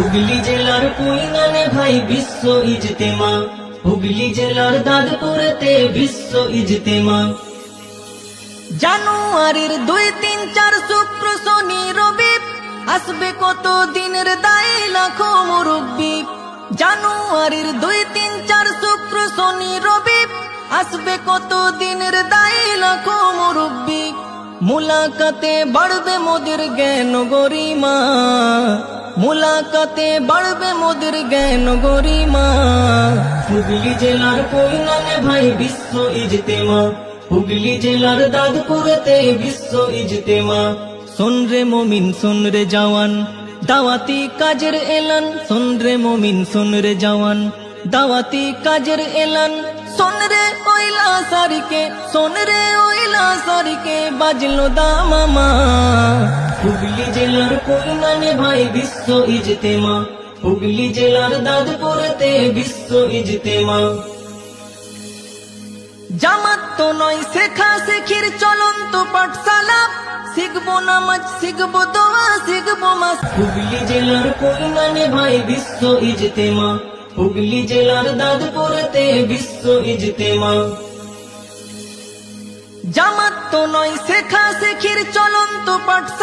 হুগলি জেলার কুইনানে ভাই বিশ্ব ইজতেমা, হুগলি জেলার দাদপুরেতে বিশ্ব ইজতেমা। জানুয়ারির 2, 3, 4 শুক্র শনি রবি আসবে কত দিনের দায় লাখো মুরব্বি। জানুয়ারির 2, 3, 4 শুক্র শনি রবি আসবে কত দিনের দায় লাখো মুরব্বি। মুলাকাতে বাড়বে মোদের জ্ঞান গরিমা, মুলাকাতে বাড়বে মোদের জ্ঞান গরিমা। হুগলি জেলার কুইনানে ভাই বিশ্ব ইজতেমা, হুগলি জেলার দাদপুরেতে বিশ্ব ইজতেমা। শোন রে মমিন শোন রে জওয়ান, দাওয়াতি কাজের এলান। শোন রে মমিন শোন রে জওয়ান, দাওয়াতি কাজের এলান। শোন রে ওইলা সারিকে, শোন রে ওইলা সারিকে বাজলো দামামা। হুগলি জেলার কুইনানে ভাই বিশ্ব ইজতেমা, হুগলি জেলার দাদপুরেতে বিশ্ব ইজতেমা। জামাত তো নয় শেখা শেখির চলন্ত পাঠশালা, শিখবো নামাজ শিখবো দোয়া শিখবো মাস। হুগলি জেলার কুইনানে ভাই বিশ্ব ইজতেমা, হুগলি জেলার দাদপুরেতে বিশ্ব ইজতেমা। জামাত তো নয় শেখা শেখির চলন্ত পাঠশালা।